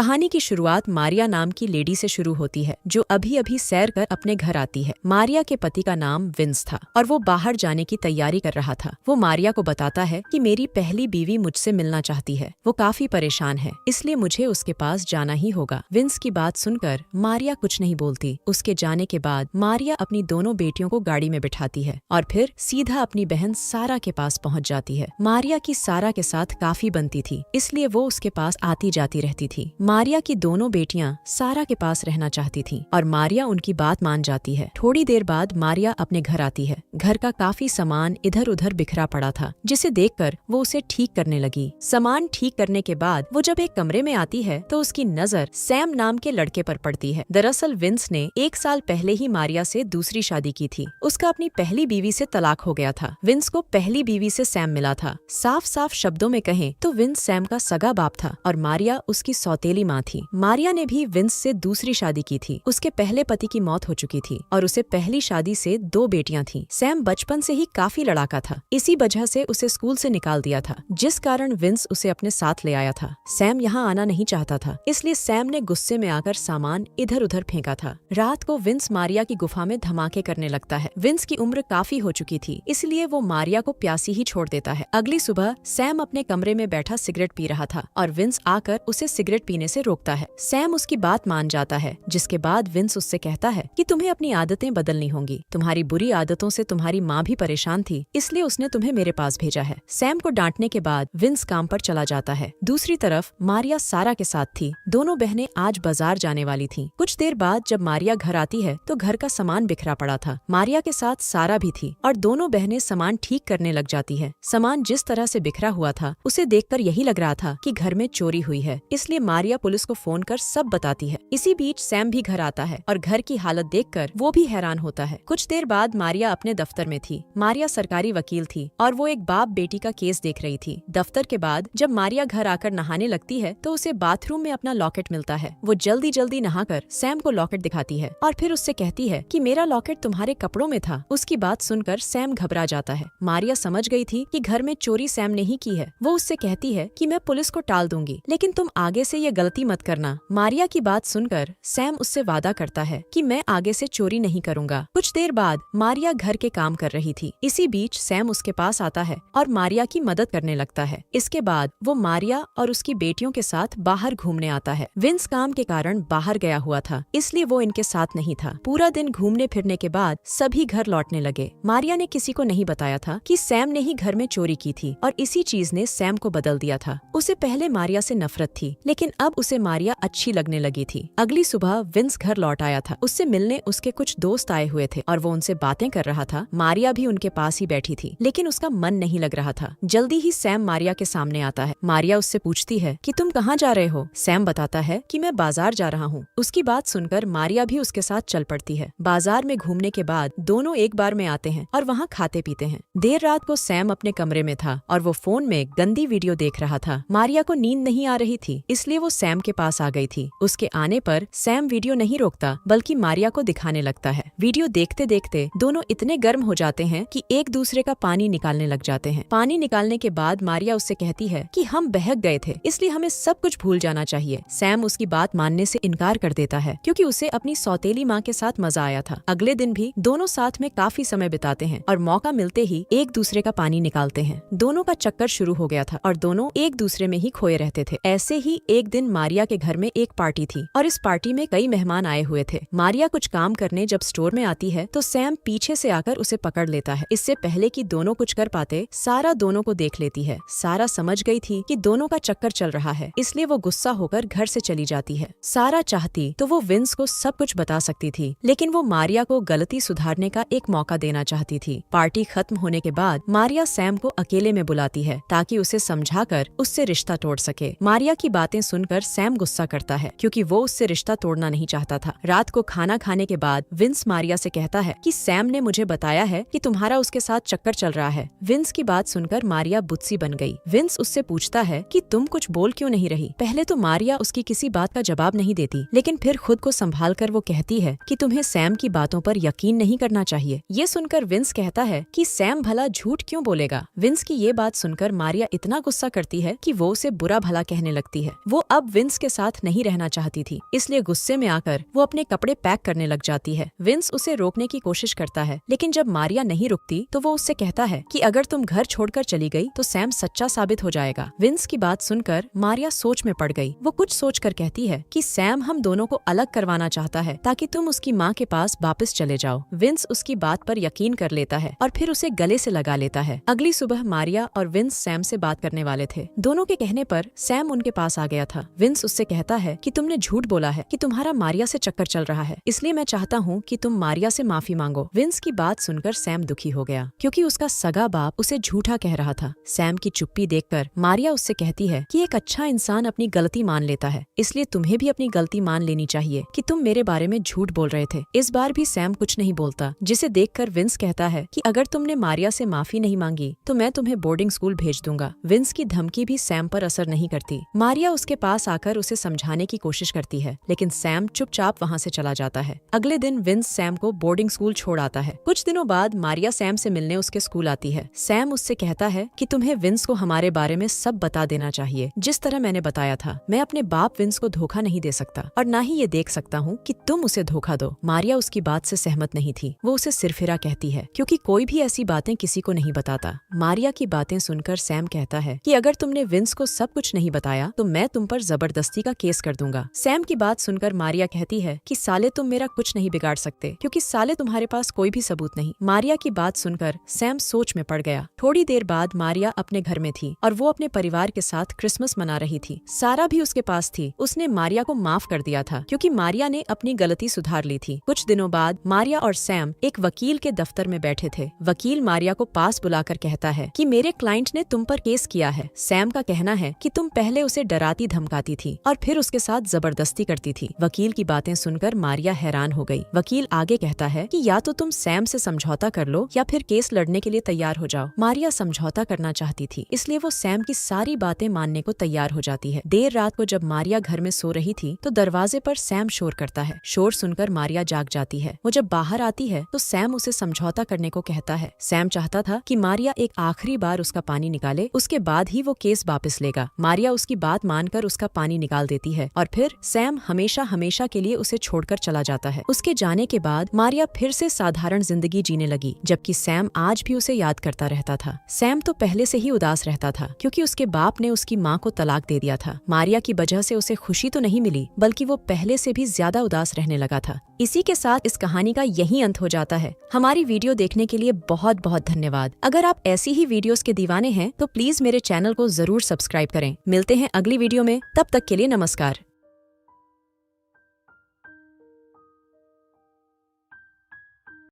कहानी की शुरुआत मारिया नाम की लेडी से शुरू होती है, जो अभी अभी सैर कर अपने घर आती है। मारिया के पति का नाम विंस था और वो बाहर जाने की तैयारी कर रहा था। वो मारिया को बताता है कि मेरी पहली बीवी मुझसे मिलना चाहती है, वो काफी परेशान है, इसलिए मुझे उसके पास जाना ही होगा। विंस की बात सुनकर मारिया कुछ नहीं बोलती। उसके जाने के बाद मारिया अपनी दोनों बेटियों को गाड़ी में बिठाती है और फिर सीधा अपनी बहन सारा के पास पहुंच जाती है। मारिया की सारा के साथ काफी बनती थी, इसलिए वो उसके पास आती जाती रहती थी। मारिया की दोनों बेटियां सारा के पास रहना चाहती थीं और मारिया उनकी बात मान जाती है। थोड़ी देर बाद मारिया अपने घर आती है। घर का काफी सामान इधर उधर बिखरा पड़ा था, जिसे देखकर वो उसे ठीक करने लगी। सामान ठीक करने के बाद वो जब एक कमरे में आती है तो उसकी नजर सैम नाम के लड़के पर पड़ती है। दरअसल विंस ने 1 साल पहले ही मारिया से दूसरी शादी की थी। उसका अपनी पहली बीवी से तलाक हो गया था। विंस को पहली बीवी से सैम मिला था। साफ साफ शब्दों में कहें तो विंस सैम का सगा बाप था और मारिया उसकी सौतेली माँ थी। मारिया ने भी विंस से दूसरी शादी की थी। उसके पहले पति की मौत हो चुकी थी और उसे पहली शादी से 2 बेटियां थीं। सैम बचपन से ही काफी लड़ाका था, इसी वजह से उसे स्कूल से निकाल दिया था, जिस कारण विंस उसे अपने साथ ले आया था। सैम यहाँ आना नहीं चाहता था, इसलिए सैम ने गुस्से में आकर सामान इधर उधर फेंका था। रात को विंस मारिया की गुफा में धमाके करने लगता है। विंस की उम्र काफी हो चुकी थी, इसलिए वो मारिया को प्यासी ही छोड़ देता है। अगली सुबह सैम अपने कमरे में बैठा सिगरेट पी रहा था और विंस आकर उसे सिगरेट पीने से रोकता है। सैम उसकी बात मान जाता है, जिसके बाद विंस उससे कहता है कि तुम्हें अपनी आदतें बदलनी होंगी। तुम्हारी बुरी आदतों से तुम्हारी माँ भी परेशान थी, इसलिए उसने तुम्हें मेरे पास भेजा है। सैम को डांटने के बाद विंस काम पर चला जाता है। दूसरी तरफ मारिया सारा के साथ थी। दोनों बहनें आज बाजार जाने वाली थीं। कुछ देर बाद जब मारिया घर आती है तो घर का सामान बिखरा पड़ा था। मारिया के साथ सारा भी थी और दोनों बहनें सामान ठीक करने लग जाती है। सामान जिस तरह से बिखरा हुआ था, उसे देखकर यही लग रहा था कि घर में चोरी हुई है, इसलिए मारिया पुलिस को फोन कर सब बताती है। इसी बीच सैम भी घर आता है और घर की हालत देखकर वो भी हैरान होता है। कुछ देर बाद मारिया अपने दफ्तर में थी। मारिया सरकारी वकील थी और वो एक बाप बेटी का केस देख रही थी। दफ्तर के बाद जब मारिया घर आकर नहाने लगती है तो उसे बाथरूम में अपना लॉकेट मिलता है। वो जल्दी जल्दी नहाकर सैम को लॉकेट दिखाती है और फिर उससे कहती है कि मेरा लॉकेट तुम्हारे कपड़ों में था। उसकी बात सुनकर सैम घबरा जाता है। मारिया समझ गई थी कि घर में चोरी सैम ने ही की है। वो उससे कहती है कि मैं पुलिस को टाल दूंगी, लेकिन तुम आगे से ये गलती मत करना। मारिया की बात सुनकर सैम उससे वादा करता है कि मैं आगे से चोरी नहीं करूंगा। कुछ देर बाद मारिया घर के काम कर रही थी। इसी बीच सैम उसके पास आता है और मारिया की मदद करने लगता है। इसके बाद वो मारिया और उसकी बेटियों के साथ बाहर घूमने आता है। विंस काम के कारण बाहर गया हुआ था, इसलिए वो इनके साथ नहीं था। पूरा दिन घूमने फिरने के बाद सभी घर लौटने लगे। मारिया ने किसी को नहीं बताया था कि सैम ने ही घर में चोरी की थी और इसी चीज ने सैम को बदल दिया था। उसे पहले मारिया से नफरत थी, लेकिन अब उसे मारिया अच्छी लगने लगी थी। अगली सुबह विंस घर लौट आया था। उससे मिलने उसके कुछ दोस्त आए हुए थे और वो उनसे बातें कर रहा था। मारिया भी उनके पास ही बैठी थी, लेकिन उसका मन नहीं लग रहा था। जल्दी ही सैम मारिया के सामने आता है। मारिया उससे पूछती है कि तुम कहाँ जा रहे हो? सैम बताता है कि मैं बाजार जा रहा हूँ। उसकी बात सुनकर मारिया भी उसके साथ चल पड़ती है। बाजार में घूमने के बाद दोनों एक बार में आते हैं और वहाँ खाते पीते हैं। देर रात को सैम अपने कमरे में था और वो फोन में गंदी वीडियो देख रहा था। मारिया को नींद नहीं आ रही थी, इसलिए वो सैम के पास आ गई थी। उसके आने पर सैम वीडियो नहीं रोकता, बल्कि मारिया को दिखाने लगता है। वीडियो देखते देखते दोनों इतने गर्म हो जाते हैं कि एक दूसरे का पानी निकालने लग जाते हैं। पानी निकालने के बाद मारिया उससे कहती है कि हम बहक गए थे, इसलिए हमें सब कुछ भूल जाना चाहिए। सैम उसकी बात मानने से इनकार कर देता है, क्योंकि उसे अपनी सौतेली माँ के साथ मजा आया था। अगले दिन भी दोनों साथ में काफी समय बिताते हैं और मौका मिलते ही एक दूसरे का पानी निकालते हैं। दोनों का चक्कर शुरू हो गया था और दोनों एक दूसरे में ही खोए रहते थे। ऐसे ही एक दिन मारिया के घर में एक पार्टी थी और इस पार्टी में कई मेहमान आए हुए थे। मारिया कुछ काम करने जब स्टोर में आती है तो सैम पीछे से आकर उसे पकड़ लेता है। इससे पहले कि दोनों कुछ कर पाते, सारा दोनों को देख लेती है। सारा समझ गई थी कि दोनों का चक्कर चल रहा है, इसलिए वो गुस्सा होकर घर से चली जाती है। सारा चाहती तो वो विंस को सब कुछ बता सकती थी, लेकिन वो मारिया को गलती सुधारने का एक मौका देना चाहती थी। पार्टी खत्म होने के बाद मारिया सैम को अकेले में बुलाती है ताकि उसे समझाकर उससे रिश्ता तोड़ सके। मारिया की बातें सुनकर सैम गुस्सा करता है, क्योंकि वो उससे रिश्ता तोड़ना नहीं चाहता था। रात को खाना खाने के बाद विंस मारिया से कहता है कि सैम ने मुझे बताया है कि तुम्हारा उसके साथ चक्कर चल रहा है। विंस की बात सुनकर मारिया बुत्सी बन गई। विंस उससे पूछता है कि तुम कुछ बोल क्यों नहीं रही? पहले तो मारिया उसकी किसी बात का जवाब नहीं देती, लेकिन फिर खुद को संभाल कर वो कहती है कि तुम्हें सैम की बातों पर यकीन नहीं करना चाहिए। ये सुनकर विंस कहता है कि सैम भला झूठ क्यों बोलेगा? विंस की ये बात सुनकर मारिया इतना गुस्सा करती है कि वो उसे बुरा भला कहने लगती है। वो अब विंस के साथ नहीं रहना चाहती थी, इसलिए गुस्से में आकर वो अपने कपड़े पैक करने लग जाती है। विंस उसे रोकने की कोशिश करता है, लेकिन जब मारिया नहीं रुकती तो वो उससे कहता है कि अगर तुम घर छोड़कर चली गई तो सैम सच्चा साबित हो जाएगा। विंस की बात सुनकर मारिया सोच में पड़ गई। वो कुछ सोचकर कहती है कि सैम हम दोनों को अलग करवाना चाहता है ताकि तुम उसकी माँ के पास वापस चले जाओ। विंस उसकी बात पर यकीन कर लेता है और फिर उसे गले से लगा लेता है। अगली सुबह मारिया और विंस सैम से बात करने वाले थे। दोनों के कहने पर सैम उनके पास आ गया था। विंस उससे कहता है कि तुमने झूठ बोला है कि तुम्हारा मारिया से चक्कर चल रहा है, इसलिए मैं चाहता हूँ कि तुम मारिया से माफी मांगो। विंस की बात सुनकर सैम दुखी हो गया, क्योंकि उसका सगा बाप उसे झूठा कह रहा था। सैम की चुप्पी देखकर मारिया उससे कहती है कि एक अच्छा इंसान अपनी गलती मान लेता है, इसलिए तुम्हें भी अपनी गलती मान लेनी चाहिए कि तुम मेरे बारे में झूठ बोल रहे थे। इस बार भी सैम कुछ नहीं बोलता, जिसे देखकर विंस कहता है कि अगर तुमने मारिया से माफी नहीं मांगी तो मैं तुम्हें बोर्डिंग स्कूल भेज दूंगा। विंस की धमकी भी सैम पर असर नहीं करती। मारिया उसके पास आकर उसे समझाने की कोशिश करती है, लेकिन सैम चुपचाप वहाँ से चला जाता है। अगले दिन विंस सैम को बोर्डिंग स्कूल छोड़ आता है। कुछ दिनों बाद मारिया सैम से मिलने उसके स्कूल आती है। सैम उससे कहता है कि तुम्हें विंस को हमारे बारे में सब बता देना चाहिए, जिस तरह मैंने बताया था। मैं अपने बाप विंस को धोखा नहीं दे सकता और न ही ये देख सकता हूँ कि तुम उसे धोखा दो। मारिया उसकी बात से सहमत नहीं थी। वो उसे सिरफिरा कहती है, क्योंकि कोई भी ऐसी बातें किसी को नहीं बताता। मारिया की बातें सुनकर सैम कहता है कि अगर तुमने विंस को सब कुछ नहीं बताया तो मैं तुम पर जबरदस्ती का केस कर दूंगा। सैम की बात सुनकर मारिया कहती है कि साले तुम मेरा कुछ नहीं बिगाड़ सकते, क्योंकि साले तुम्हारे पास कोई भी सबूत नहीं। मारिया की बात सुनकर सैम सोच में पड़ गया। थोड़ी देर बाद मारिया अपने घर में थी और वो अपने परिवार के साथ क्रिसमस मना रही थी। सारा भी उसके पास थी। उसने मारिया को माफ कर दिया था, क्योंकि मारिया ने अपनी गलती सुधार ली थी। कुछ दिनों बाद मारिया और सैम एक वकील के दफ्तर में बैठे थे। वकील मारिया को पास बुलाकर कहता है कि मेरे क्लाइंट ने तुम पर केस किया है। सैम का कहना है कि तुम पहले उसे डराती धमकाती थी और फिर उसके साथ जबरदस्ती करती थी। वकील की बातें सुनकर मारिया हैरान हो गई। वकील आगे कहता है कि या तो तुम सैम से समझौता कर लो या फिर केस लड़ने के लिए तैयार हो जाओ। मारिया समझौता करना चाहती थी, इसलिए वो सैम की सारी बातें मानने को तैयार हो जाती है। देर रात को जब मारिया घर में सो रही थी तो दरवाजे पर सैम शोर करता है। शोर सुनकर मारिया जाग जाती है। वो जब बाहर आती है तो सैम उसे समझौता करने को कहता है। सैम चाहता था कि मारिया एक आखिरी बार उसका पानी निकाले, उसके बाद ही वो केस वापस लेगा। मारिया उसकी बात मानकर उसका पानी निकाल देती है और फिर सैम हमेशा हमेशा के लिए उसे छोड़कर चला जाता है। उसके जाने के बाद मारिया फिर से साधारण जिंदगी जीने लगी, जबकि सैम आज भी उसे याद करता रहता था। सैम तो पहले से ही उदास रहता था, क्योंकि उसके बाप ने उसकी माँ को तलाक दे दिया था। मारिया की वजह से उसे खुशी तो नहीं मिली, बल्कि वो पहले से भी ज्यादा उदास रहने लगा था। इसी के साथ इस कहानी का यही अंत हो जाता है। हमारी वीडियो देखने के लिए बहुत बहुत धन्यवाद। अगर आप ऐसी ही वीडियोस के दीवाने हैं तो प्लीज मेरे चैनल को जरूर सब्सक्राइब करें। मिलते हैं अगली वीडियो में, तब तक के लिए नमस्कार।